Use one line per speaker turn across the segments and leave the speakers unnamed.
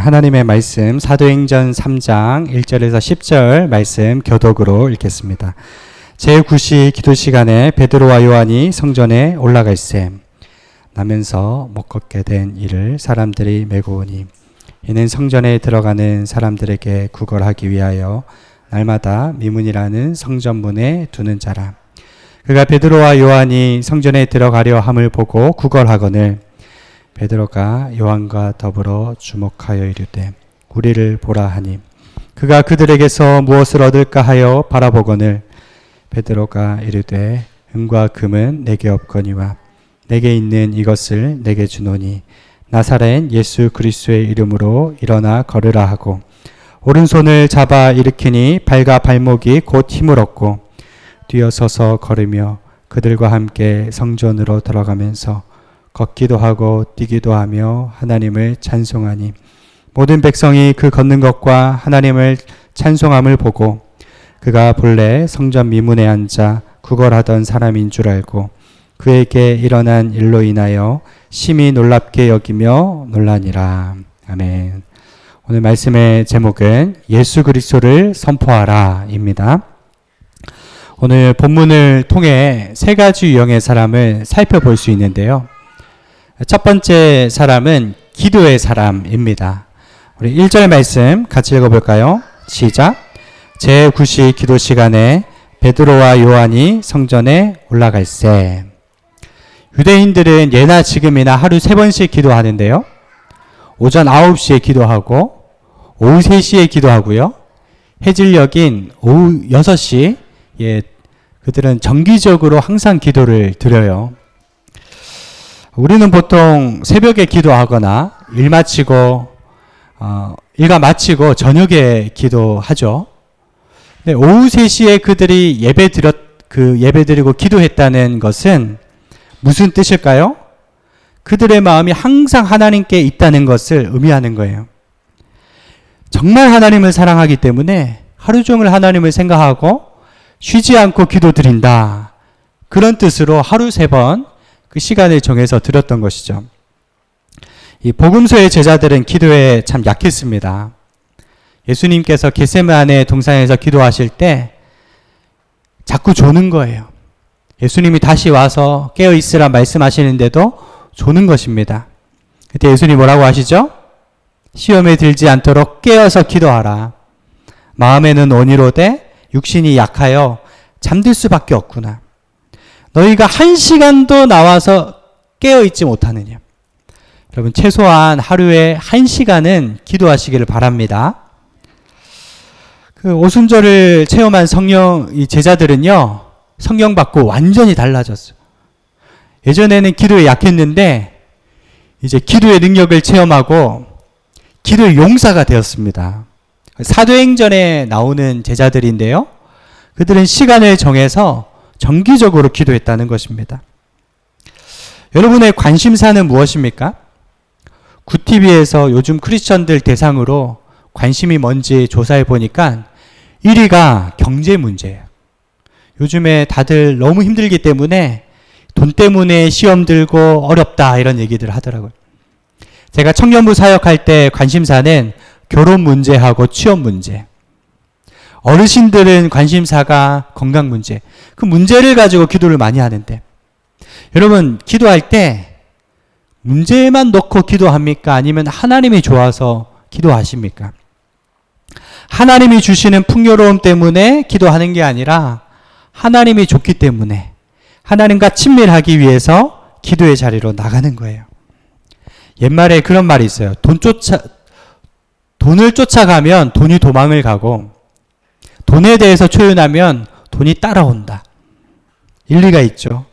하나님의 말씀 사도행전 3장 1절에서 10절 말씀 교독으로 읽겠습니다. 제9시 기도 시간에 베드로와 요한이 성전에 올라가 있음. 나면서 못 걷게 된 이를 사람들이 메고 오니 이는 성전에 들어가는 사람들에게 구걸하기 위하여 날마다 미문이라는 성전문에 두는 자라. 그가 베드로와 요한이 성전에 들어가려 함을 보고 구걸하거늘 베드로가 요한과 더불어 주목하여 이르되 우리를 보라 하니 그가 그들에게서 무엇을 얻을까 하여 바라보거늘 베드로가 이르되 은과 금은 내게 없거니와 내게 있는 이것을 내게 주노니 나사렛 예수 그리스도의 이름으로 일어나 걸으라 하고 오른손을 잡아 일으키니 발과 발목이 곧 힘을 얻고 뛰어서서 걸으며 그들과 함께 성전으로 들어가면서 걷기도 하고 뛰기도 하며 하나님을 찬송하니 모든 백성이 그 걷는 것과 하나님을 찬송함을 보고 그가 본래 성전 미문에 앉아 구걸하던 사람인 줄 알고 그에게 일어난 일로 인하여 심히 놀랍게 여기며 놀라니라. 아멘. 오늘 말씀의 제목은 예수 그리스도를 선포하라 입니다. 오늘 본문을 통해 세 가지 유형의 사람을 살펴볼 수 있는데요. 첫 번째 사람은 기도의 사람입니다. 우리 1절 말씀 같이 읽어볼까요? 시작. 제9시 기도 시간에 베드로와 요한이 성전에 올라갈세. 유대인들은 예나 지금이나 하루 3번씩 기도하는데요. 오전 9시에 기도하고 오후 3시에 기도하고요. 해질녘인 오후 6시 그들은 정기적으로 항상 기도를 드려요. 우리는 보통 새벽에 기도하거나 일과 마치고 저녁에 기도하죠. 근데 오후 3시에 그들이 예배드리고 기도했다는 것은 무슨 뜻일까요? 그들의 마음이 항상 하나님께 있다는 것을 의미하는 거예요. 정말 하나님을 사랑하기 때문에 하루 종일 하나님을 생각하고 쉬지 않고 기도드린다. 그런 뜻으로 하루 3번 그 시간을 정해서 드렸던 것이죠. 이 복음서의 제자들은 기도에 참 약했습니다. 예수님께서 겟세마네 동산에서 기도하실 때 자꾸 조는 거예요. 예수님이 다시 와서 깨어있으라 말씀하시는데도 조는 것입니다. 그때 예수님이 뭐라고 하시죠? 시험에 들지 않도록 깨어서 기도하라. 마음에는 온이로되 육신이 약하여 잠들 수밖에 없구나. 너희가 1시간도 나와서 깨어있지 못하느냐. 여러분 최소한 하루에 1시간은 기도하시기를 바랍니다. 그 오순절을 체험한 이 제자들은요. 성령 받고 완전히 달라졌어요. 예전에는 기도에 약했는데 이제 기도의 능력을 체험하고 기도의 용사가 되었습니다. 사도행전에 나오는 제자들인데요. 그들은 시간을 정해서 정기적으로 기도했다는 것입니다. 여러분의 관심사는 무엇입니까? 구티비에서 요즘 크리스천들 대상으로 관심이 뭔지 조사해 보니까 1위가 경제 문제예요. 요즘에 다들 너무 힘들기 때문에 돈 때문에 시험 들고 어렵다 이런 얘기들 하더라고요. 제가 청년부 사역할 때 관심사는 결혼 문제하고 취업 문제. 어르신들은 관심사가 건강 문제. 그 문제를 가지고 기도를 많이 하는데 여러분 기도할 때 문제만 놓고 기도합니까? 아니면 하나님이 좋아서 기도하십니까? 하나님이 주시는 풍요로움 때문에 기도하는 게 아니라 하나님이 좋기 때문에 하나님과 친밀하기 위해서 기도의 자리로 나가는 거예요. 옛말에 그런 말이 있어요. 돈을 쫓아가면 돈이 도망을 가고 돈에 대해서 초연하면 돈이 따라온다. 일리가 있죠.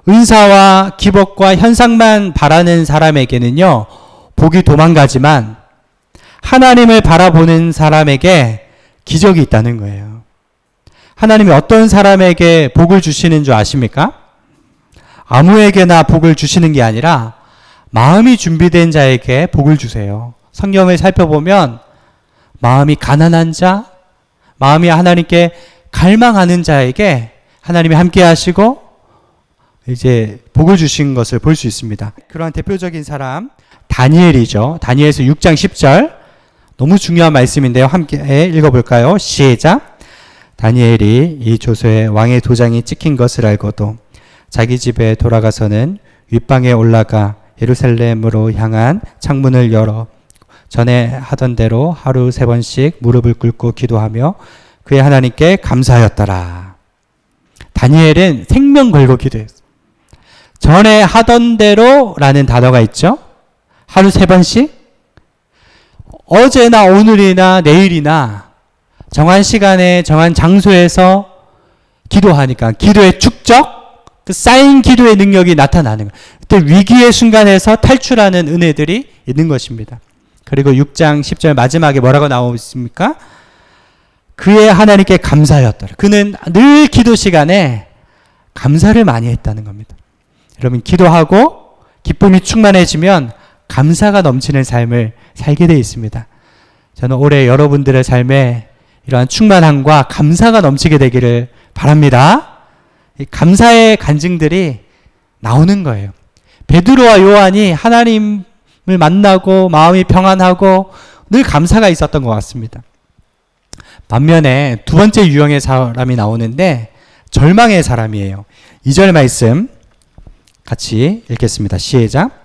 은사와 기복과 현상만 바라는 사람에게는요, 복이 도망가지만 하나님을 바라보는 사람에게 기적이 있다는 거예요. 하나님이 어떤 사람에게 복을 주시는 줄 아십니까? 아무에게나 복을 주시는 게 아니라 마음이 준비된 자에게 복을 주세요. 성경을 살펴보면 마음이 가난한 자, 마음이 하나님께 갈망하는 자에게 하나님이 함께 하시고 이제 복을 주신 것을 볼 수 있습니다. 그러한 대표적인 사람 다니엘이죠. 다니엘서 6장 10절 너무 중요한 말씀인데요. 함께 읽어볼까요? 시작. 다니엘이 이 조서에 왕의 도장이 찍힌 것을 알고도 자기 집에 돌아가서는 윗방에 올라가 예루살렘으로 향한 창문을 열어 전에 하던 대로 하루 3번씩 무릎을 꿇고 기도하며 그의 하나님께 감사하였더라. 다니엘은 생명 걸고 기도했어요. 전에 하던 대로라는 단어가 있죠. 하루 3번씩 어제나 오늘이나 내일이나 정한 시간에 정한 장소에서 기도하니까 기도의 축적, 그 쌓인 기도의 능력이 나타나는 거예요. 그때 위기의 순간에서 탈출하는 은혜들이 있는 것입니다. 그리고 6장 10절 마지막에 뭐라고 나오고 있습니까? 그의 하나님께 감사하였더라. 그는 늘 기도 시간에 감사를 많이 했다는 겁니다. 여러분, 기도하고 기쁨이 충만해지면 감사가 넘치는 삶을 살게 되어 있습니다. 저는 올해 여러분들의 삶에 이러한 충만함과 감사가 넘치게 되기를 바랍니다. 이 감사의 간증들이 나오는 거예요. 베드로와 요한이 하나님을 만나고 마음이 평안하고 늘 감사가 있었던 것 같습니다. 반면에 두 번째 유형의 사람이 나오는데 절망의 사람이에요. 2절 말씀 같이 읽겠습니다. 시작.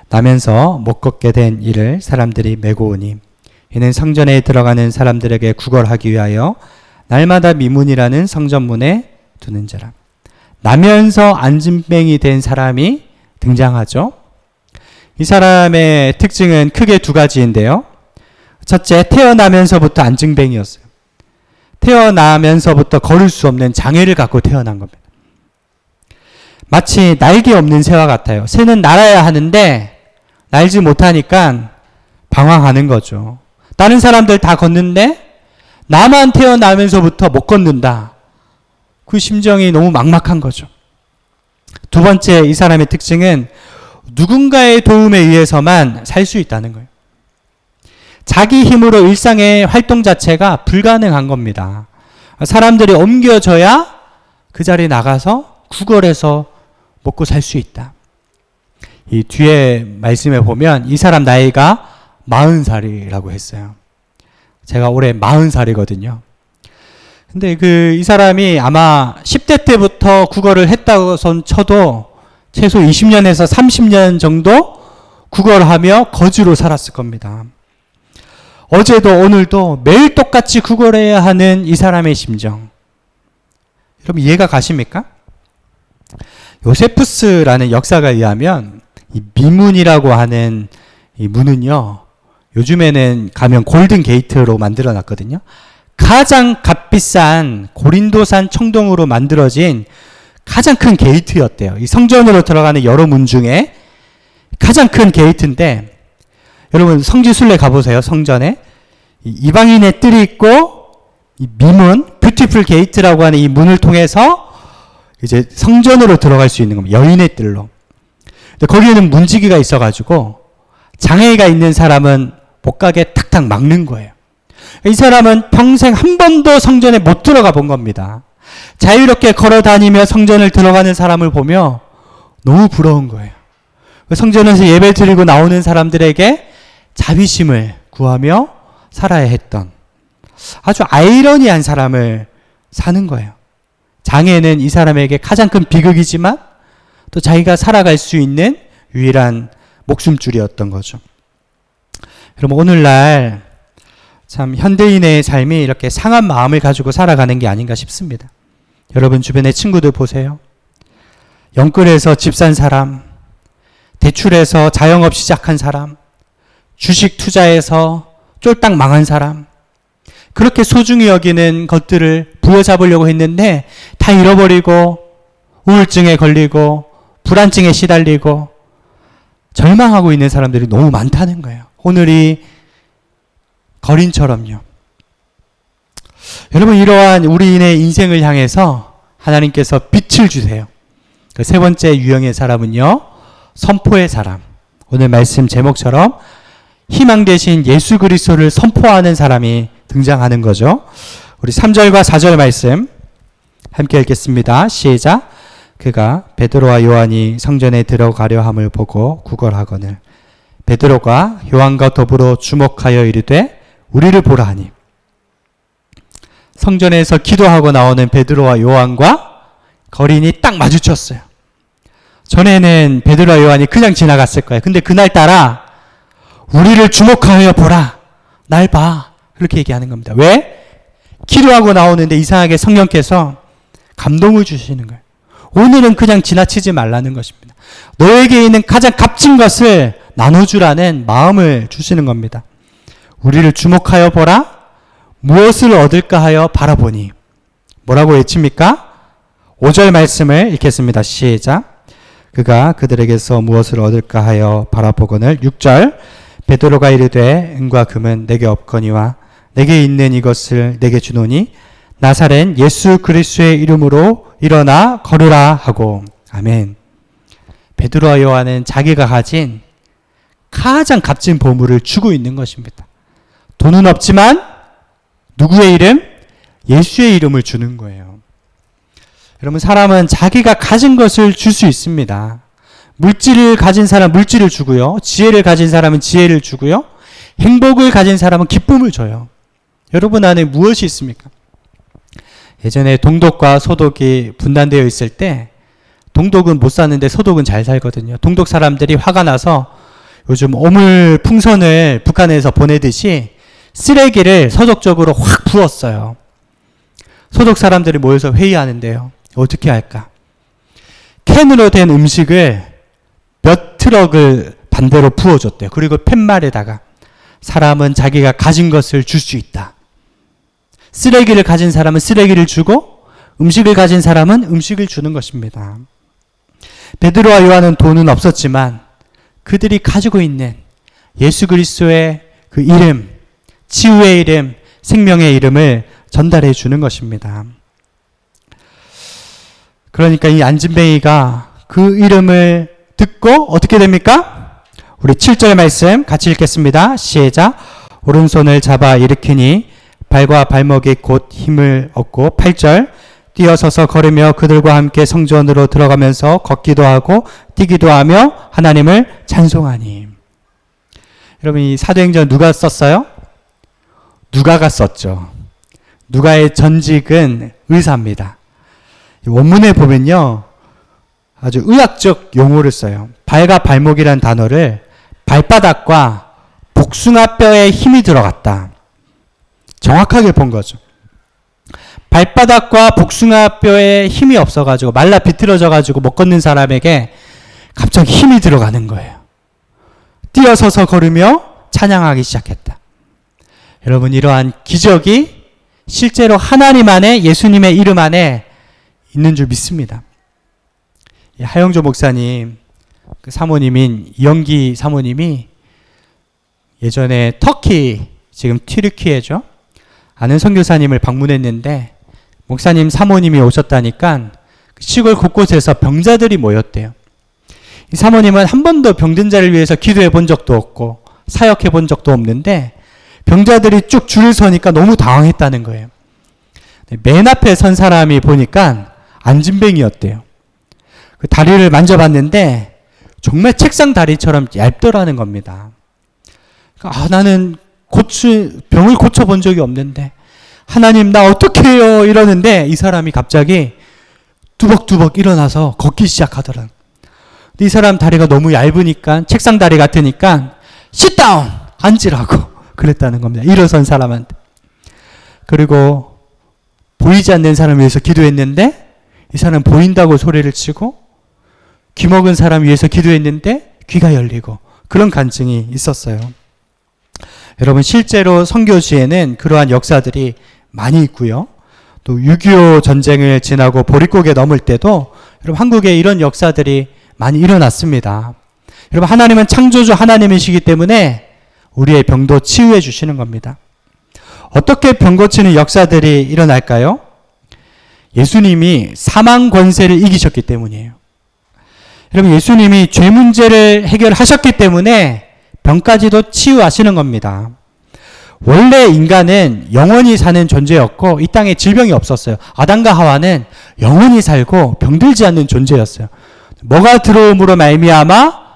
나면서 못 걷게 된 이를 사람들이 메고 오니 이는 성전에 들어가는 사람들에게 구걸하기 위하여 날마다 미문이라는 성전문에 두는 자라. 나면서 안진뱅이 된 사람이 등장하죠. 이 사람의 특징은 크게 두 가지인데요. 첫째, 태어나면서부터 안진뱅이였어요. 태어나면서부터 걸을 수 없는 장애를 갖고 태어난 겁니다. 마치 날개 없는 새와 같아요. 새는 날아야 하는데 날지 못하니까 방황하는 거죠. 다른 사람들 다 걷는데 나만 태어나면서부터 못 걷는다. 그 심정이 너무 막막한 거죠. 두 번째, 이 사람의 특징은 누군가의 도움에 의해서만 살 수 있다는 거예요. 자기 힘으로 일상의 활동 자체가 불가능한 겁니다. 사람들이 옮겨져야 그 자리에 나가서 구걸해서 먹고 살 수 있다. 이 뒤에 말씀에 보면 이 사람 나이가 40살이라고 했어요. 제가 올해 40살이거든요. 근데 이 사람이 아마 10대 때부터 구걸을 했다고 쳐도 최소 20년에서 30년 정도 구걸하며 거지로 살았을 겁니다. 어제도 오늘도 매일 똑같이 구걸해야 하는 이 사람의 심정. 여러분 이해가 가십니까? 요세푸스라는 역사가에 의하면 이 미문이라고 하는 이 문은요, 요즘에는 가면 골든 게이트로 만들어 놨거든요. 가장 값비싼 고린도산 청동으로 만들어진 가장 큰 게이트였대요. 이 성전으로 들어가는 여러 문 중에 가장 큰 게이트인데, 여러분 성지순례 가보세요. 성전에 이방인의 뜰이 있고 이 미문, 뷰티풀 게이트라고 하는 이 문을 통해서 이제 성전으로 들어갈 수 있는 겁니다. 여인의 뜰로. 근데 거기에는 문지기가 있어가지고 장애가 있는 사람은 못 가게 탁탁 막는 거예요. 이 사람은 평생 한 번도 성전에 못 들어가 본 겁니다. 자유롭게 걸어 다니며 성전을 들어가는 사람을 보며 너무 부러운 거예요. 성전에서 예배 드리고 나오는 사람들에게 자비심을 구하며 살아야 했던 아주 아이러니한 사람을 사는 거예요. 장애는 이 사람에게 가장 큰 비극이지만 또 자기가 살아갈 수 있는 유일한 목숨줄이었던 거죠. 여러분 오늘날 참 현대인의 삶이 이렇게 상한 마음을 가지고 살아가는 게 아닌가 싶습니다. 여러분 주변의 친구들 보세요. 영끌에서 집 산 사람, 대출해서 자영업 시작한 사람, 주식 투자해서 쫄딱 망한 사람, 그렇게 소중히 여기는 것들을 부여잡으려고 했는데 다 잃어버리고 우울증에 걸리고 불안증에 시달리고 절망하고 있는 사람들이 너무 많다는 거예요. 오늘이 거린처럼요. 여러분 이러한 우리인의 인생을 향해서 하나님께서 빛을 주세요. 그 세 번째 유형의 사람은요, 선포의 사람. 오늘 말씀 제목처럼 희망 대신 예수 그리스도를 선포하는 사람이 등장하는 거죠. 우리 3절과 4절 말씀 함께 읽겠습니다. 시작. 그가 베드로와 요한이 성전에 들어가려 함을 보고 구걸하거늘 베드로가 요한과 더불어 주목하여 이르되 우리를 보라 하니. 성전에서 기도하고 나오는 베드로와 요한과 거린이 딱 마주쳤어요. 전에는 베드로와 요한이 그냥 지나갔을 거예요. 근데 그날따라 우리를 주목하여 보라. 날 봐. 그렇게 얘기하는 겁니다. 왜? 기도하고 나오는데 이상하게 성령께서 감동을 주시는 거예요. 오늘은 그냥 지나치지 말라는 것입니다. 너에게 있는 가장 값진 것을 나눠주라는 마음을 주시는 겁니다. 우리를 주목하여 보라. 무엇을 얻을까 하여 바라보니. 뭐라고 외칩니까? 5절 말씀을 읽겠습니다. 시작. 그가 그들에게서 무엇을 얻을까 하여 바라보거늘. 6절. 베드로가 이르되 은과 금은 내게 없거니와 내게 있는 이것을 내게 주노니 나사렛 예수 그리스도의 이름으로 일어나 걸으라 하고. 아멘. 베드로와 요한은 자기가 가진 가장 값진 보물을 주고 있는 것입니다. 돈은 없지만 누구의 이름? 예수의 이름을 주는 거예요. 여러분, 사람은 자기가 가진 것을 줄 수 있습니다. 물질을 가진 사람 물질을 주고요. 지혜를 가진 사람은 지혜를 주고요. 행복을 가진 사람은 기쁨을 줘요. 여러분 안에 무엇이 있습니까? 예전에 동독과 소독이 분단되어 있을 때 동독은 못 사는데 소독은 잘 살거든요. 동독 사람들이 화가 나서 요즘 오물 풍선을 북한에서 보내듯이 쓰레기를 서독적으로 확 부었어요. 소독 사람들이 모여서 회의하는데요. 어떻게 할까? 캔으로 된 음식을 몇 트럭을 반대로 부어줬대요. 그리고 팻말에다가 사람은 자기가 가진 것을 줄 수 있다. 쓰레기를 가진 사람은 쓰레기를 주고 음식을 가진 사람은 음식을 주는 것입니다. 베드로와 요한은 돈은 없었지만 그들이 가지고 있는 예수 그리스도의 그 이름, 치유의 이름, 생명의 이름을 전달해 주는 것입니다. 그러니까 이 안진뱅이가 그 이름을 듣고 어떻게 됩니까? 우리 7절 말씀 같이 읽겠습니다. 시작. 오른손을 잡아 일으키니 발과 발목이 곧 힘을 얻고 8절. 뛰어서서 걸으며 그들과 함께 성전으로 들어가면서 걷기도 하고 뛰기도 하며 하나님을 찬송하니. 여러분, 이 사도행전 누가 썼어요? 누가가 썼죠. 누가의 전직은 의사입니다. 원문에 보면요, 아주 의학적 용어를 써요. 발과 발목이라는 단어를 발바닥과 복숭아뼈에 힘이 들어갔다. 정확하게 본 거죠. 발바닥과 복숭아뼈에 힘이 없어가지고 말라 비틀어져가지고 못 걷는 사람에게 갑자기 힘이 들어가는 거예요. 뛰어서서 걸으며 찬양하기 시작했다. 여러분, 이러한 기적이 실제로 하나님 안에, 예수님의 이름 안에 있는 줄 믿습니다. 하영조 목사님, 그 사모님인 이영기 사모님이 예전에 터키, 지금 튀르키예죠, 아는 선교사님을 방문했는데 목사님 사모님이 오셨다니까 시골 곳곳에서 병자들이 모였대요. 이 사모님은 한 번도 병든 자를 위해서 기도해 본 적도 없고 사역해 본 적도 없는데 병자들이 쭉 줄을 서니까 너무 당황했다는 거예요. 맨 앞에 선 사람이 보니까 안진뱅이였대요. 그 다리를 만져봤는데 정말 책상 다리처럼 얇더라는 겁니다. 나는 병을 고쳐본 적이 없는데 하나님 나 어떻게 해요? 이러는데 이 사람이 갑자기 뚜벅뚜벅 일어나서 걷기 시작하더라. 이 사람 다리가 너무 얇으니까, 책상 다리 같으니까 sit down! 앉으라고 그랬다는 겁니다. 일어선 사람한테. 그리고 보이지 않는 사람을 위해서 기도했는데 이 사람 보인다고 소리를 치고, 귀 먹은 사람 위해서 기도했는데 귀가 열리고, 그런 간증이 있었어요. 여러분, 실제로 선교지에는 그러한 역사들이 많이 있고요. 또 6.25 전쟁을 지나고 보릿고개 넘을 때도 여러분 한국에 이런 역사들이 많이 일어났습니다. 여러분, 하나님은 창조주 하나님이시기 때문에 우리의 병도 치유해 주시는 겁니다. 어떻게 병 고치는 역사들이 일어날까요? 예수님이 사망 권세를 이기셨기 때문이에요. 여러분, 예수님이 죄 문제를 해결하셨기 때문에 병까지도 치유하시는 겁니다. 원래 인간은 영원히 사는 존재였고 이 땅에 질병이 없었어요. 아담과 하와는 영원히 살고 병들지 않는 존재였어요. 뭐가 들어옴으로 말미암아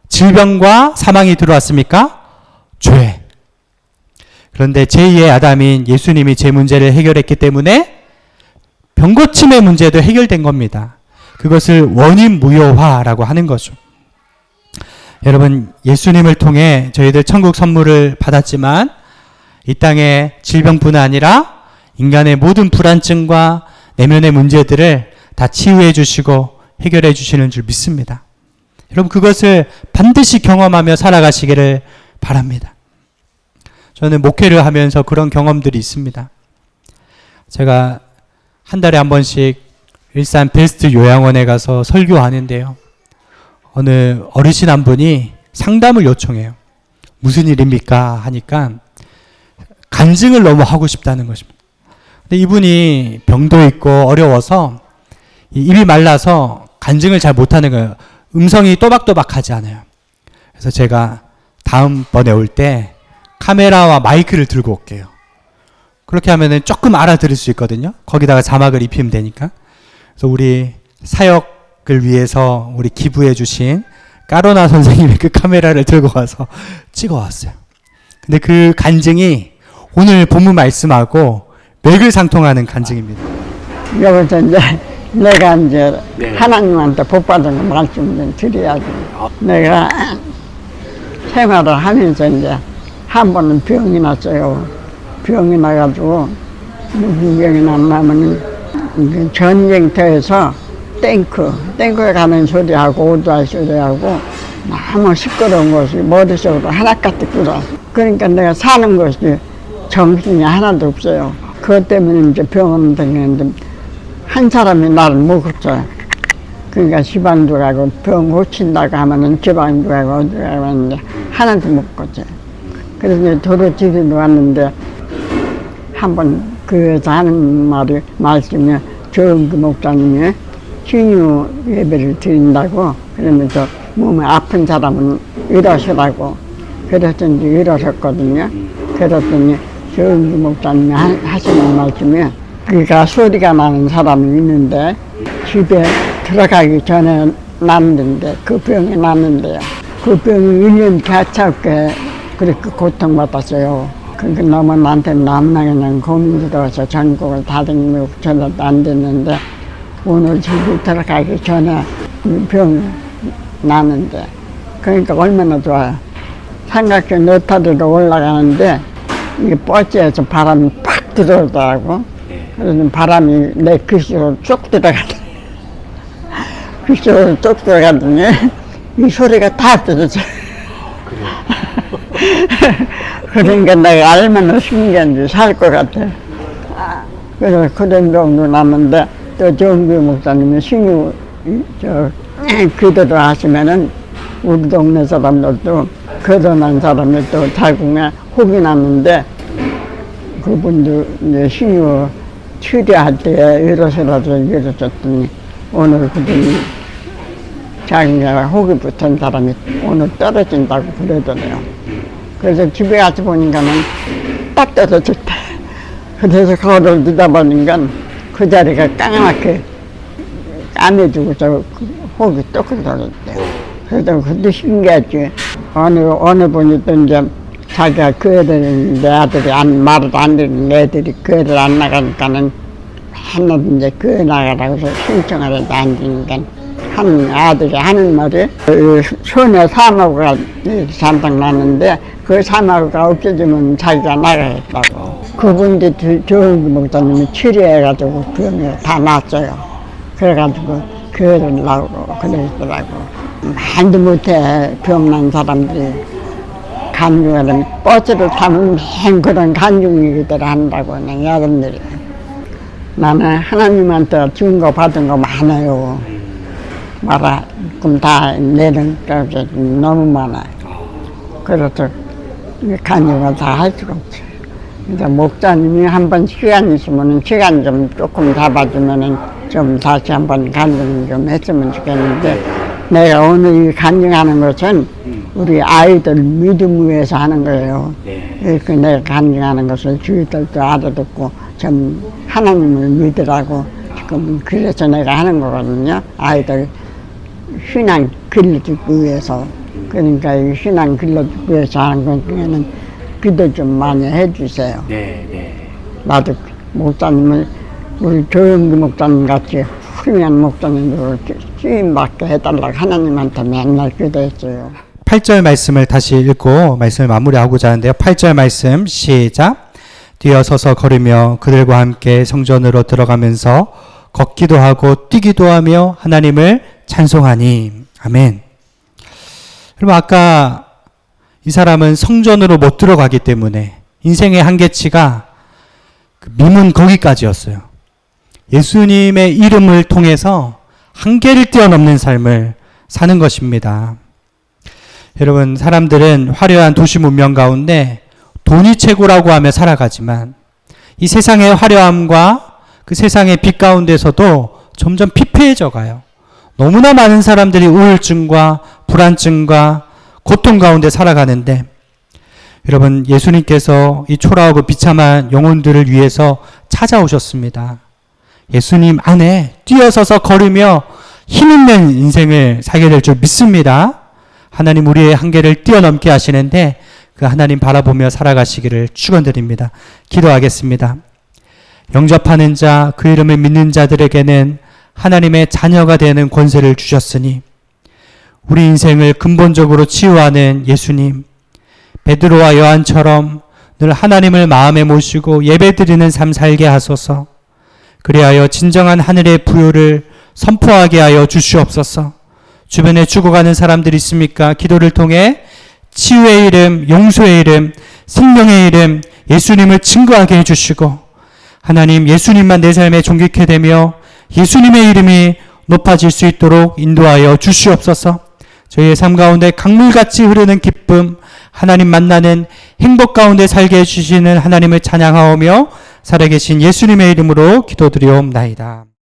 질병과 사망이 들어왔습니까? 죄. 그런데 제2의 아담인 예수님이 제 문제를 해결했기 때문에 병고침의 문제도 해결된 겁니다. 그것을 원인 무효화라고 하는 거죠. 여러분, 예수님을 통해 저희들 천국 선물을 받았지만 이 땅의 질병뿐 아니라 인간의 모든 불안증과 내면의 문제들을 다 치유해 주시고 해결해 주시는 줄 믿습니다. 여러분, 그것을 반드시 경험하며 살아가시기를 바랍니다. 저는 목회를 하면서 그런 경험들이 있습니다. 제가 한 달에 한 번씩 일산 베스트 요양원에 가서 설교하는데요. 어느 어르신 한 분이 상담을 요청해요. 무슨 일입니까? 하니까 간증을 너무 하고 싶다는 것입니다. 근데 이분이 병도 있고 어려워서 입이 말라서 간증을 잘 못하는 거예요. 음성이 또박또박하지 않아요. 그래서 제가 다음번에 올 때 카메라와 마이크를 들고 올게요. 그렇게 하면은 조금 알아들을 수 있거든요. 거기다가 자막을 입히면 되니까. 그래서 우리 사역을 위해서 우리 기부해 주신 까로나 선생님이 그 카메라를 들고 가서 찍어 왔어요. 근데 그 간증이 오늘 본문 말씀하고 맥을상통하는 간증입니다.
여기서 이제 내가 이제 하나님한테 복받은 거 말씀 좀 드려야지. 내가 생활을 하면서 이제 한 번은 병이 났어요. 병이 나가지고 무슨 병이 났냐면 전쟁터에서 탱크에 가는 소리하고 오토바이 소리하고 너무 시끄러운 것이 머릿속으로 하나까지 끌어. 그러니까 내가 사는 것이 정신이 하나도 없어요. 그것 때문에 이제 병원 다니는데 한 사람이 나를 못 고쳐요. 그러니까 지방도 가고 병 고친다고 하면은 지방도 가고 어디 가고 하는데 하나도 못 고쳐요. 그래서 이제 도로 지리로 왔는데 한번 교회에서 하는 말씀에 조은기 목사님이 신유 예배를 드린다고 그러면서 몸에 아픈 사람은 일어서라고 그래서 이제 일어섰거든요. 그랬더니 조은기 목사님이 하시는 말씀에 그가 소리가 나는 사람이 있는데 집에 들어가기 전에 났는데 그 병이 났는데요. 그 병이 1년 가차없게 그렇게 고통받았어요. 그러니까 너무 나한테 너무나 그냥 고민 들어서 전국을 다니며 전화도 안 됐는데 오늘 집에 들어가기 전에 병이 나는데 그러니까 얼마나 좋아요. 삼각형 너타리로 올라가는데 이게 버스에서 바람이 팍 들어오더라고. 그래서 바람이 내 귀속으로 쏙 들어가더니 귀속으로 쏙 들어가더니 이 소리가 다 들어져요. 그러니까 내가 얼마나 신기한지 살 것 같아. 그래서 그런 정도 남는데 또 정규 목사님이 신유 기도를 하시면은 우리 동네 사람들도 거듭난 사람이 또 자궁에 혹이 났는데 그분도 이제 신유 치료할 때 일어서라도 일어섰더니 오늘 그분이 자궁에 혹이 붙은 사람이 오늘 떨어진다고 그러더래요. 그래서 집에 가서 보니까는 딱 떨어졌대. 그래서 거울을 들여다보니까 그 자리가 까맣게 까매지고서 혹이 또 떨어졌대요. 그래서 그것도 신기하지. 어느 분이 또 이제 자기가 교회를 내 아들이 말을 안 듣는 애들이 교회를 안 나가니까는 맨날 이제 교회 나가라고 해서 신청을 해도 안 되니까 한 아들이 하는 말이 손에 사마구가 잔뜩 났는데 그 사마구가 없어지면 자기가 나가겠다고. 그분도 좋은 목사님이 치료해가지고 병이 다 났어요. 그래가지고 교회를 나오고 그러더라고. 말도 못해 병난 사람들이 간증하면 버스를 타면 맨 그런 간증 얘기들을 한다고 그냥 여러분들이. 나는 하나님한테 준 거 받은 거 많아요. 말아 그럼 다 내는 게 너무 많아요. 그래서 간증을 다 할 수가 없어요. 그러니까 목사님이 한번 시간 있으면은 시간 좀 조금 잡아주면은 좀 다시 한번 간증 좀 했으면 좋겠는데 내가 오늘 이 간증하는 것은 우리 아이들 믿음 위해서 하는 거예요. 그러니까 내가 간증하는 것을 주위들도 알아듣고 좀 하나님을 믿으라고 지금 그래서 내가 하는 거거든요. 아이들 신앙 길러주기 위해서. 그러니까 이 신앙 길러주기 위해서 하는 것 중에는 기도 좀 많이 해주세요.
네, 네.
나도 목사님을 우리 조영기 목사님 같이 훌륭한 목사님으로 쓰임받게 해달라고 하나님한테 맨날 기도했어요.
8절 말씀을 다시 읽고 말씀을 마무리하고자 하는데요. 8절 말씀 시작. 뛰어서서 걸으며 그들과 함께 성전으로 들어가면서 걷기도 하고 뛰기도 하며 하나님을 찬송하니. 아멘. 여러분 아까 이 사람은 성전으로 못 들어가기 때문에 인생의 한계치가 그 미문 거기까지였어요. 예수님의 이름을 통해서 한계를 뛰어넘는 삶을 사는 것입니다. 여러분 사람들은 화려한 도시 문명 가운데 돈이 최고라고 하며 살아가지만 이 세상의 화려함과 그 세상의 빛 가운데서도 점점 피폐해져 가요. 너무나 많은 사람들이 우울증과 불안증과 고통 가운데 살아가는데 여러분 예수님께서 이 초라하고 비참한 영혼들을 위해서 찾아오셨습니다. 예수님 안에 뛰어서서 걸으며 힘있는 인생을 살게 될 줄 믿습니다. 하나님 우리의 한계를 뛰어넘게 하시는데 그 하나님 바라보며 살아가시기를 축원드립니다. 기도하겠습니다. 영접하는 자, 그 이름을 믿는 자들에게는 하나님의 자녀가 되는 권세를 주셨으니 우리 인생을 근본적으로 치유하는 예수님, 베드로와 요한처럼 늘 하나님을 마음에 모시고 예배드리는 삶 살게 하소서. 그리하여 진정한 하늘의 부요를 선포하게 하여 주시옵소서. 주변에 죽어가는 사람들이 있습니까? 기도를 통해 치유의 이름, 용서의 이름, 생명의 이름, 예수님을 증거하게 해주시고 하나님 예수님만 내 삶에 존귀케 되며 예수님의 이름이 높아질 수 있도록 인도하여 주시옵소서. 저희의 삶 가운데 강물같이 흐르는 기쁨, 하나님 만나는 행복 가운데 살게 해주시는 하나님을 찬양하오며 살아계신 예수님의 이름으로 기도드리옵나이다.